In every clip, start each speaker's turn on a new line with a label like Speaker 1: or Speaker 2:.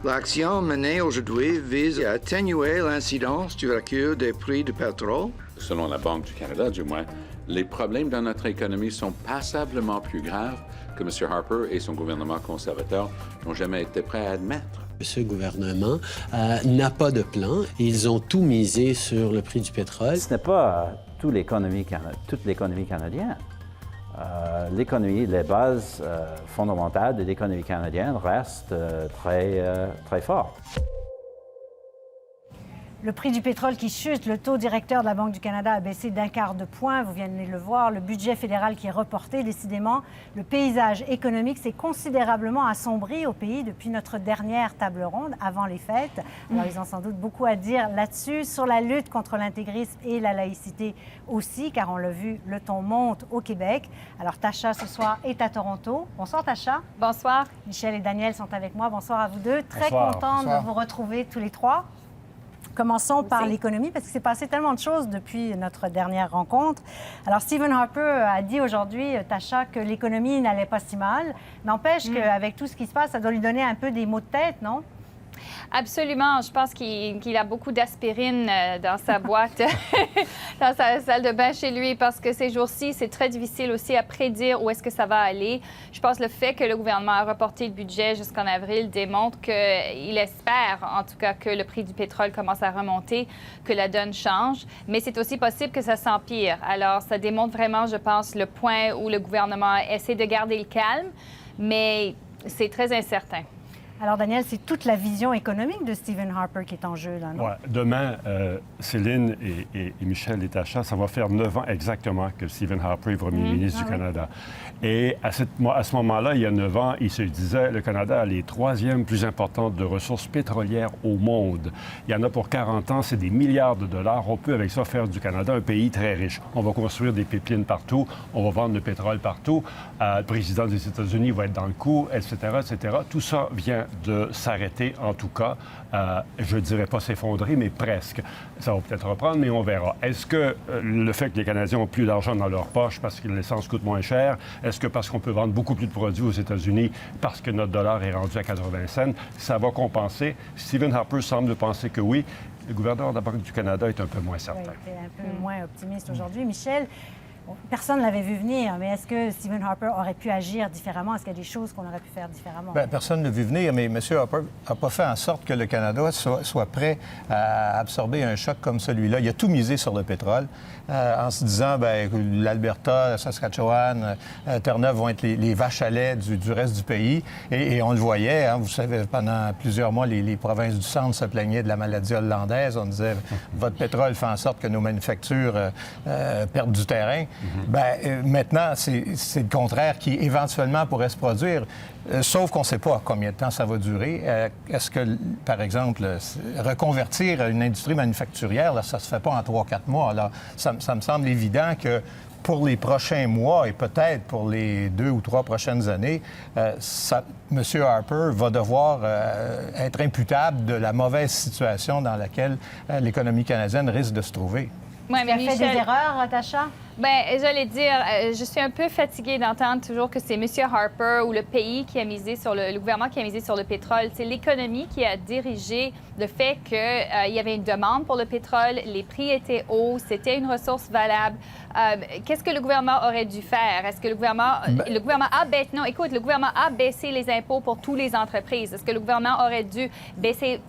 Speaker 1: L'action menée aujourd'hui vise à atténuer l'incidence du recul des prix du pétrole.
Speaker 2: Selon la Banque du Canada, du moins, les problèmes dans notre économie sont passablement plus graves que M. Harper et son gouvernement conservateur n'ont jamais été prêts à admettre.
Speaker 3: Ce gouvernement n'a pas de plan. Ils ont tout misé sur le prix du pétrole.
Speaker 4: Ce n'est pas toute l'économie canadienne. L'économie, les bases fondamentales de l'économie canadienne restent très fortes.
Speaker 5: Le prix du pétrole qui chute, le taux directeur de la Banque du Canada a baissé d'1/4 de point, vous venez de le voir, le budget fédéral qui est reporté, décidément, le paysage économique s'est considérablement assombri au pays depuis notre dernière table ronde, avant les fêtes. Alors, ils ont sans doute beaucoup à dire là-dessus, sur la lutte contre l'intégrisme et la laïcité aussi, car on l'a vu, le ton monte au Québec. Alors, Tasha, ce soir, est à Toronto. Bonsoir, Tasha.
Speaker 6: Bonsoir.
Speaker 5: Michel et Daniel sont avec moi. Bonsoir à vous deux. Très
Speaker 4: Bonsoir.
Speaker 5: contente de vous retrouver tous les trois. Commençons par l'économie, parce qu'il s'est passé tellement de choses depuis notre dernière rencontre. Alors, Stephen Harper a dit aujourd'hui, Tasha, que l'économie n'allait pas si mal. N'empêche qu'avec tout ce qui se passe, ça doit lui donner un peu des maux de tête, non?
Speaker 6: Absolument. Je pense qu'il a beaucoup d'aspirine dans sa boîte, dans sa salle de bain chez lui, parce que ces jours-ci, c'est très difficile aussi à prédire où est-ce que ça va aller. Je pense que le fait que le gouvernement a reporté le budget jusqu'en avril démontre qu'il espère, en tout cas, que le prix du pétrole commence à remonter, que la donne change. Mais c'est aussi possible que ça s'empire. Alors, ça démontre vraiment, je pense, le point où le gouvernement essaie de garder le calme, mais c'est très incertain.
Speaker 5: Alors, Daniel, c'est toute la vision économique de Stephen Harper qui est en jeu, là, non?
Speaker 7: Ouais. Demain, Céline et Michel et Tasha, ça va faire 9 ans exactement que Stephen Harper est premier ministre du Canada. Et à ce moment-là, il y a 9 ans, il se disait le Canada a les 3e plus importantes de ressources pétrolières au monde. Il y en a pour 40 ans, c'est des milliards de dollars. On peut avec ça faire du Canada un pays très riche. On va construire des pipelines partout, on va vendre le pétrole partout. Le président des États-Unis va être dans le coup, etc., etc. Tout ça vient de s'arrêter, en tout cas. Je ne dirais pas s'effondrer, mais presque. Ça va peut-être reprendre, mais on verra. Est-ce que le fait que les Canadiens ont plus d'argent dans leur poche parce que l'essence coûte moins cher, est-ce que parce qu'on peut vendre beaucoup plus de produits aux États-Unis parce que notre dollar est rendu à 80 cents, ça va compenser? Stephen Harper semble penser que oui. Le gouverneur de la Banque du Canada est un peu moins certain.
Speaker 5: Oui, il est un peu moins optimiste aujourd'hui. Michel, personne ne l'avait vu venir, mais est-ce que Stephen Harper aurait pu agir différemment? Est-ce qu'il y a des choses qu'on aurait pu faire différemment?
Speaker 8: Bien, personne ne l'a vu venir, mais M. Harper n'a pas fait en sorte que le Canada soit prêt à absorber un choc comme celui-là. Il a tout misé sur le pétrole en se disant bien, l'Alberta, Saskatchewan, Terre-Neuve vont être les vaches à lait du reste du pays. Et on le voyait, hein, vous savez, pendant plusieurs mois, les provinces du centre se plaignaient de la maladie hollandaise. On disait votre pétrole fait en sorte que nos manufactures perdent du terrain. Bien, maintenant, c'est le contraire qui éventuellement pourrait se produire, sauf qu'on ne sait pas combien de temps ça va durer. Est-ce que, par exemple, reconvertir une industrie manufacturière, là, ça ne se fait pas en 3-4 mois. Alors, ça me semble évident que pour les prochains mois et peut-être pour les 2 ou 3 prochaines années, M. Harper va devoir être imputable de la mauvaise situation dans laquelle l'économie canadienne risque de se trouver.
Speaker 6: Oui, mais
Speaker 5: Tu as fait des erreurs, Tasha?
Speaker 6: Bien, j'allais dire, je suis un peu fatiguée d'entendre toujours que c'est M. Harper ou le pays qui a misé sur le gouvernement qui a misé sur le pétrole. C'est l'économie qui a dirigé le fait qu'il y avait une demande pour le pétrole, les prix étaient hauts, c'était une ressource valable. Qu'est-ce que le gouvernement aurait dû faire? Est-ce que le gouvernement le gouvernement a baissé les impôts pour toutes les entreprises. Est-ce que le gouvernement aurait dû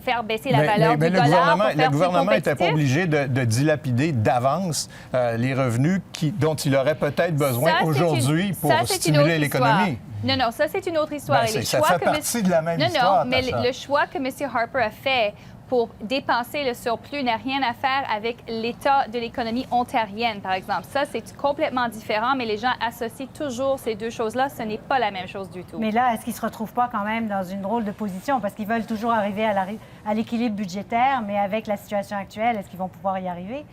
Speaker 6: faire baisser la valeur du dollar pour faire
Speaker 8: le gouvernement n'était pas
Speaker 6: compétitif?
Speaker 8: obligé de dilapider d'avance les revenus dont il aurait peut-être besoin aujourd'hui pour stimuler l'économie.
Speaker 6: Non, ça, c'est une autre histoire.
Speaker 8: Ben, ça fait partie de la même histoire.
Speaker 6: Non, mais le choix que M. Harper a fait pour dépenser le surplus n'a rien à faire avec l'état de l'économie ontarienne, par exemple. Ça, c'est complètement différent, mais les gens associent toujours ces deux choses-là. Ce n'est pas la même chose du tout.
Speaker 5: Mais là, est-ce qu'ils ne se retrouvent pas quand même dans une drôle de position? Parce qu'ils veulent toujours arriver à l'équilibre budgétaire, mais avec la situation actuelle, est-ce qu'ils vont pouvoir y arriver?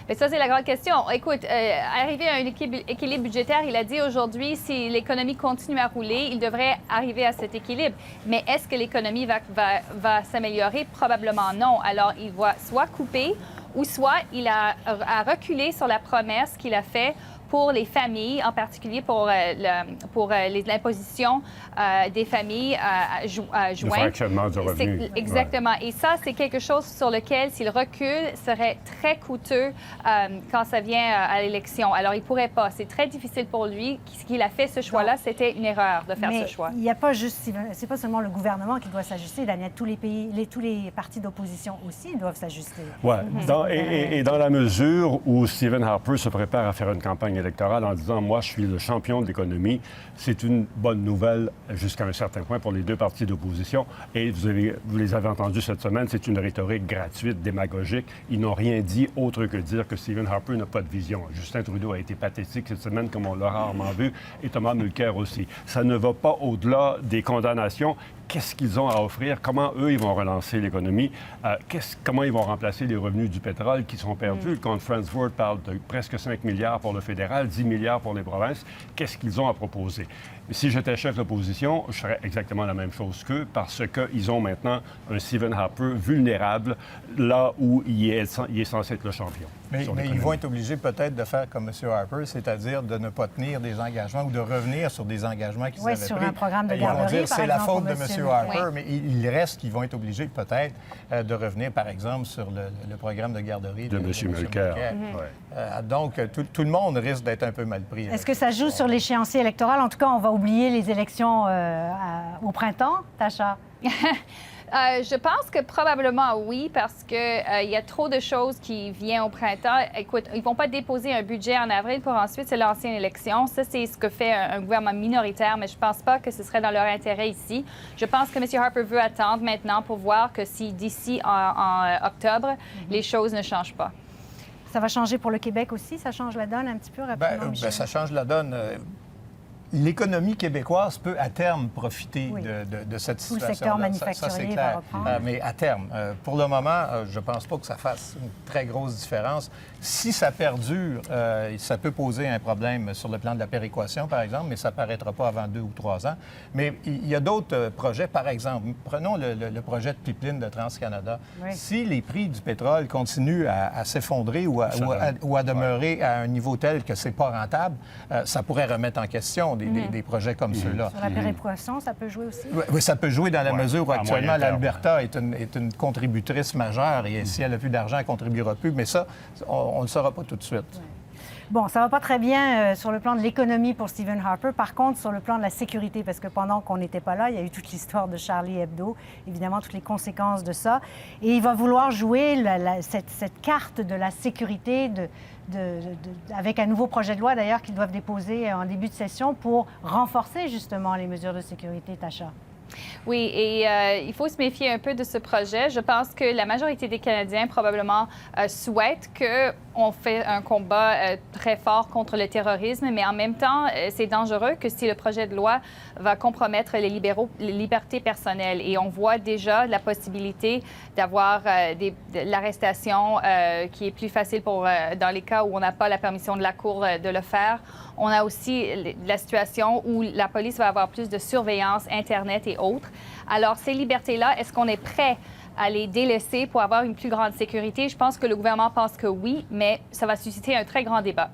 Speaker 6: Mais ça, c'est la grande question. Écoute, arriver à un équilibre budgétaire, il a dit aujourd'hui, si l'économie continue à rouler, il devrait arriver à cet équilibre. Mais est-ce que l'économie va s'améliorer? Probablement non. Alors, il va soit couper ou soit il a reculé sur la promesse qu'il a faite pour les familles, en particulier pour l'imposition des familles
Speaker 7: Le
Speaker 6: jointes.
Speaker 7: fractionnement du revenu.
Speaker 6: Exactement. Et ça, c'est quelque chose sur lequel, s'il recule, serait très coûteux quand ça vient à l'élection. Alors, il ne pourrait pas. C'est très difficile pour lui. Qu'il a fait ce choix-là, c'était une erreur de faire ce choix.
Speaker 5: Il n'y a pas juste... C'est pas seulement le gouvernement qui doit s'ajuster, Daniel. Tous les partis d'opposition aussi doivent s'ajuster.
Speaker 7: Oui. Et dans la mesure où Stephen Harper se prépare à faire une campagne électorale en disant « Moi, je suis le champion de l'économie », c'est une bonne nouvelle jusqu'à un certain point pour les deux partis d'opposition. Et vous les avez entendus cette semaine, c'est une rhétorique gratuite, démagogique. Ils n'ont rien dit autre que dire que Stephen Harper n'a pas de vision. Justin Trudeau a été pathétique cette semaine, comme on l'a rarement vu, et Thomas Mulcair aussi. Ça ne va pas au-delà des condamnations. Qu'est-ce qu'ils ont à offrir? Comment, eux, ils vont relancer l'économie? Comment ils vont remplacer les revenus du pétrole qui sont perdus? Le Conference Board parle de presque 5 milliards pour le fédéral, 10 milliards pour les provinces. Qu'est-ce qu'ils ont à proposer? Si j'étais chef d'opposition, je ferais exactement la même chose qu'eux parce qu'ils ont maintenant un Stephen Harper vulnérable là où il est censé être le champion.
Speaker 8: Mais ils vont être obligés peut-être de faire comme M. Harper, c'est-à-dire de ne pas tenir des engagements ou de revenir sur des engagements qu'ils avaient pris.
Speaker 5: Sur un programme de
Speaker 8: Ils vont
Speaker 5: garderie,
Speaker 8: dire c'est la faute de
Speaker 5: M.
Speaker 8: M. Harper, mais il reste qu'ils vont être obligés peut-être de revenir, par exemple, sur le programme de garderie
Speaker 7: de M. Mulcair.
Speaker 8: Donc, tout le monde risque d'être un peu mal pris.
Speaker 5: Est-ce que ça joue sur l'échéancier électoral? En tout cas, on va oublier les élections au printemps, Tasha?
Speaker 6: Je pense que probablement oui, parce qu'il y a trop de choses qui viennent au printemps. Écoute, ils ne vont pas déposer un budget en avril pour ensuite se lancer une élection. Ça, c'est ce que fait un gouvernement minoritaire, mais je ne pense pas que ce serait dans leur intérêt ici. Je pense que M. Harper veut attendre maintenant pour voir que si d'ici en octobre, les choses ne changent pas.
Speaker 5: Ça va changer pour le Québec aussi? Ça change la donne un petit peu rapidement, Michel?
Speaker 8: Ça change la donne. L'économie québécoise peut à terme profiter de cette situation.
Speaker 5: Tout le secteur manufacturier va reprendre.
Speaker 8: Mais à terme. Pour le moment, je ne pense pas que ça fasse une très grosse différence. Si ça perdure, ça peut poser un problème sur le plan de la péréquation, par exemple, mais ça ne paraîtra pas avant 2 ou 3 ans. Mais il y a d'autres projets, par exemple, prenons le projet de pipeline de TransCanada. Oui. Si les prix du pétrole continuent à s'effondrer ou à demeurer à un niveau tel que ce n'est pas rentable, ça pourrait remettre en question des projets comme ceux-là.
Speaker 5: Sur la péréquation, ça peut jouer aussi?
Speaker 8: Oui, ça peut jouer dans la mesure où actuellement l'Alberta est une contributrice majeure et si elle n'a plus d'argent, elle ne contribuera plus. Mais ça, on ne le saura pas tout de suite.
Speaker 5: Oui. Bon, ça ne va pas très bien sur le plan de l'économie pour Stephen Harper. Par contre, sur le plan de la sécurité, parce que pendant qu'on n'était pas là, il y a eu toute l'histoire de Charlie Hebdo, évidemment, toutes les conséquences de ça. Et il va vouloir jouer cette carte de la sécurité avec un nouveau projet de loi, d'ailleurs, qu'ils doivent déposer en début de session pour renforcer, justement, les mesures de sécurité, Tasha.
Speaker 6: Oui, et il faut se méfier un peu de ce projet. Je pense que la majorité des Canadiens probablement souhaitent qu'on fait un combat très fort contre le terrorisme, mais en même temps, c'est dangereux que si le projet de loi va compromettre les libertés personnelles. Et on voit déjà la possibilité d'avoir l'arrestation qui est plus facile dans les cas où on n'a pas la permission de la Cour de le faire. On a aussi la situation où la police va avoir plus de surveillance, Internet et autres. Alors, ces libertés-là, est-ce qu'on est prêt à les délaisser pour avoir une plus grande sécurité? Je pense que le gouvernement pense que oui, mais ça va susciter un très grand débat.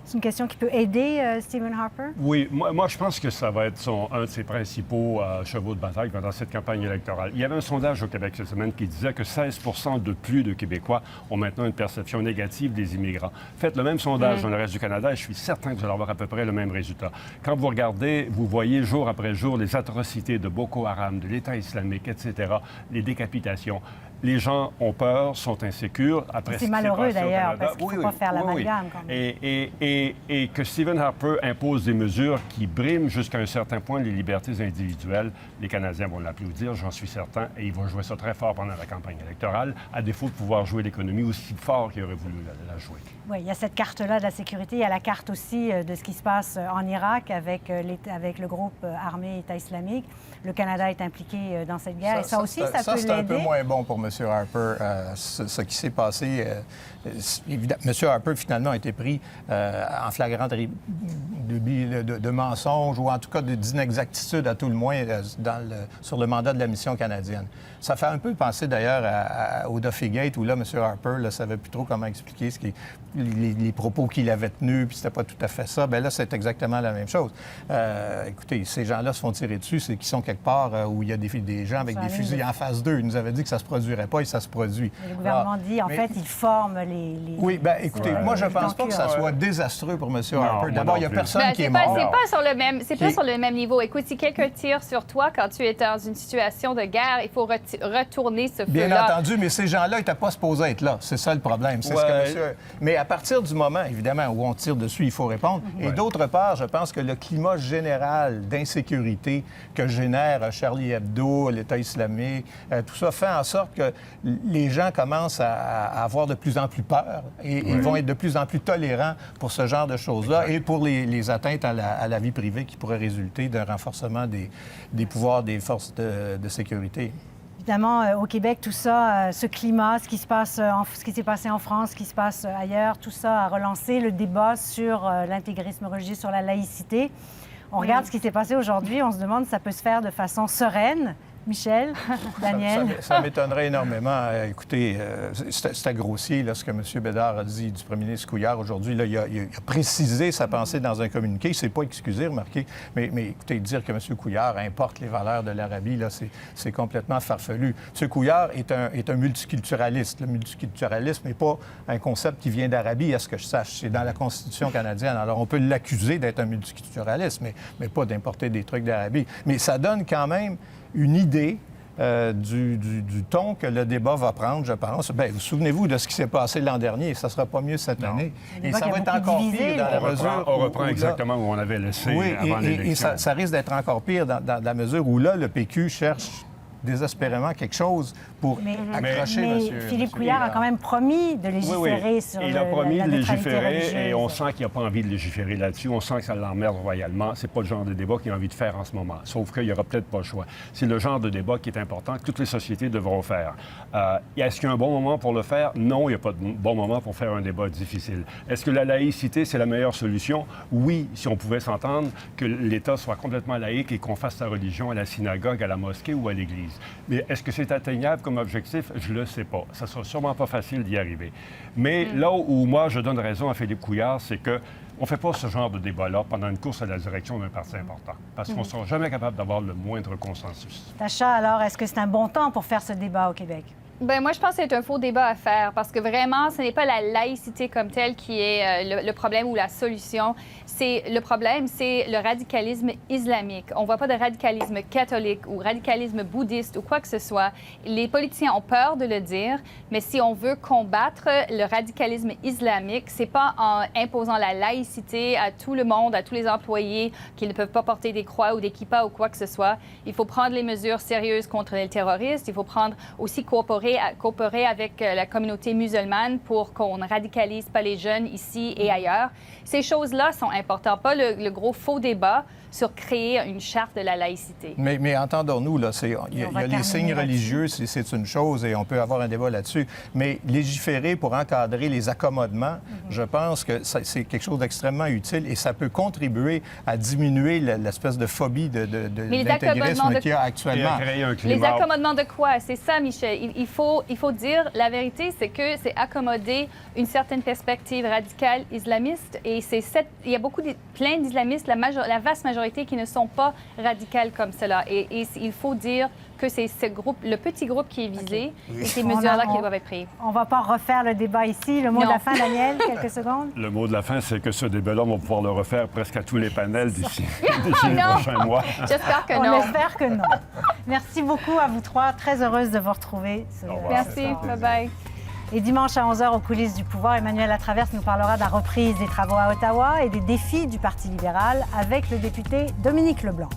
Speaker 5: C'est une question qui peut aider Stephen Harper?
Speaker 7: Oui, moi je pense que ça va être un de ses principaux chevaux de bataille pendant cette campagne électorale. Il y avait un sondage au Québec cette semaine qui disait que 16 de plus de Québécois ont maintenant une perception négative des immigrants. Faites le même sondage dans le reste du Canada et je suis certain que vous allez avoir à peu près le même résultat. Quand vous regardez, vous voyez jour après jour les atrocités de Boko Haram, de l'État islamique, etc., les décapitations. Les gens ont peur, sont insécures.
Speaker 5: C'est malheureux d'ailleurs, parce qu'il ne faut pas faire l'amalgame.
Speaker 7: Et que Stephen Harper impose des mesures qui briment jusqu'à un certain point les libertés individuelles, les Canadiens vont l'applaudir, j'en suis certain, et ils vont jouer ça très fort pendant la campagne électorale, à défaut de pouvoir jouer l'économie aussi fort qu'ils auraient voulu la jouer.
Speaker 5: Oui, il y a cette carte-là de la sécurité. Il y a la carte aussi de ce qui se passe en Irak avec le groupe armé État islamique. Le Canada est impliqué dans cette guerre. Et ça aussi, ça peut l'aider.
Speaker 8: C'est un peu moins bon pour M. M. Harper. Ce qui s'est passé, M. Harper, finalement, a été pris en flagrant de mensonge ou en tout cas d'inexactitude, à tout le moins, sur le mandat de la mission canadienne. Ça fait un peu penser, d'ailleurs, au Duffy Gate, où là, M. Harper ne savait plus trop comment expliquer les propos qu'il avait tenus, puis c'était pas tout à fait ça. Bien là, c'est exactement la même chose. Écoutez, ces gens-là se font tirer dessus, c'est qu'ils sont quelque part où il y a des gens avec des fusils en face d'eux. Ils nous avaient dit que ça se produirait pas et ça se produit.
Speaker 5: Mais le gouvernement dit, en fait, ils forment les...
Speaker 8: Oui, bien, écoutez, moi, je ne pense pas que ça soit désastreux pour M. Harper. D'abord, il n'y a personne qui est mort.
Speaker 6: C'est pas sur le même niveau. Écoute, si quelqu'un tire sur toi quand tu es dans une situation de guerre, il faut retourner ce feu-là.
Speaker 8: Bien entendu, mais ces gens-là n'étaient pas supposés être là. C'est ça le problème. C'est ce que monsieur... Mais à partir du moment, évidemment, où on tire dessus, il faut répondre. Et d'autre part, je pense que le climat général d'insécurité que génère Charlie Hebdo, l'État islamique, tout ça fait en sorte que les gens commencent à avoir de plus en plus peur et ils vont être de plus en plus tolérants pour ce genre de choses-là et pour les atteintes à la vie privée qui pourraient résulter d'un renforcement des pouvoirs des forces de sécurité.
Speaker 5: Évidemment, au Québec, tout ça, ce climat, ce qui s'est passé en France, ce qui se passe ailleurs, tout ça a relancé le débat sur l'intégrisme religieux, sur la laïcité. On regarde ce qui s'est passé aujourd'hui, on se demande si ça peut se faire de façon sereine. Michel, Daniel?
Speaker 8: Ça m'étonnerait énormément. Écoutez, c'était grossier, là, ce que M. Bédard a dit du premier ministre Couillard aujourd'hui. Là, il a précisé sa pensée dans un communiqué. Il ne s'est pas excusé, remarquez. Mais écoutez, dire que M. Couillard importe les valeurs de l'Arabie, là, c'est complètement farfelu. M. Couillard est un multiculturaliste. Le multiculturalisme n'est pas un concept qui vient d'Arabie, à ce que je sache. C'est dans la Constitution canadienne. Alors, on peut l'accuser d'être un multiculturaliste, mais pas d'importer des trucs d'Arabie. Mais ça donne quand même une idée du ton que le débat va prendre, je pense. Bien, vous souvenez-vous de ce qui s'est passé l'an dernier, ça ne sera pas mieux cette année. Et ça va être encore pire dans la mesure...
Speaker 7: On reprend exactement où on avait laissé avant l'élection.
Speaker 8: Et ça risque d'être encore pire dans la mesure où là, le PQ cherche désespérément quelque chose pour accrocher
Speaker 5: mais Philippe Couillard a quand même promis de légiférer sur
Speaker 7: il a promis
Speaker 5: la
Speaker 7: de
Speaker 5: neutralité
Speaker 7: légiférer
Speaker 5: religieuse.
Speaker 7: et on sent qu'il n'a pas envie de légiférer là-dessus. On sent que ça l'emmerde royalement. C'est pas le genre de débat qu'il a envie de faire en ce moment. Sauf qu'il n'y aura peut-être pas le choix. C'est le genre de débat qui est important, que toutes les sociétés devront faire. Est-ce qu'il y a un bon moment pour le faire? Non, il n'y a pas de bon moment pour faire un débat difficile. Est-ce que la laïcité, c'est la meilleure solution? Oui, si on pouvait s'entendre que l'État soit complètement laïque et qu'on fasse sa religion à la synagogue, à la mosquée ou à l'église. Mais est-ce que c'est atteignable comme objectif? Je ne le sais pas. Ça ne sera sûrement pas facile d'y arriver. Mais là où moi, je donne raison à Philippe Couillard, c'est que on ne fait pas ce genre de débat-là pendant une course à la direction d'un parti important. Parce qu'on ne sera jamais capable d'avoir le moindre consensus.
Speaker 5: Tacha, alors, est-ce que c'est un bon temps pour faire ce débat au Québec?
Speaker 6: Bien, moi, je pense que c'est un faux débat à faire parce que vraiment, ce n'est pas la laïcité comme telle qui est le problème ou la solution. Le problème, c'est le radicalisme islamique. On ne voit pas de radicalisme catholique ou radicalisme bouddhiste ou quoi que ce soit. Les politiciens ont peur de le dire, mais si on veut combattre le radicalisme islamique, c'est pas en imposant la laïcité à tout le monde, à tous les employés qui ne peuvent pas porter des croix ou des kippas ou quoi que ce soit. Il faut prendre les mesures sérieuses contre les terroristes. Il faut prendre aussi coopérer avec la communauté musulmane pour qu'on ne radicalise pas les jeunes ici et ailleurs. Ces choses-là sont importantes, pas le gros faux débat sur créer une charte de la laïcité.
Speaker 8: Mais entendons-nous, là, il y a les signes religieux, c'est une chose et on peut avoir un débat là-dessus. Mais légiférer pour encadrer les accommodements, je pense que c'est quelque chose d'extrêmement utile et ça peut contribuer à diminuer l'espèce de phobie de l'intégrisme qu'il y a actuellement.
Speaker 6: Les accommodements de quoi? C'est ça, Michel. Il faut dire, la vérité, c'est que c'est accommoder une certaine perspective radicale islamiste et il y a plein d'islamistes, la vaste majorité qui ne sont pas radicales comme cela. Et il faut dire que c'est le petit groupe qui est visé et ces mesures-là qui doivent être prises.
Speaker 5: On ne va pas refaire le débat ici. Le mot de la fin, Daniel, quelques secondes.
Speaker 7: Le mot de la fin, c'est que ce débat-là, on va pouvoir le refaire presque à tous les panels d'ici les prochains mois.
Speaker 6: J'espère que non.
Speaker 5: On espère que non. Merci beaucoup à vous trois. Très heureuse de vous retrouver.
Speaker 6: Merci. Bye-bye.
Speaker 5: Et dimanche à 11h, aux coulisses du pouvoir, Emmanuel Latraverse nous parlera de la reprise des travaux à Ottawa et des défis du Parti libéral avec le député Dominique Leblanc.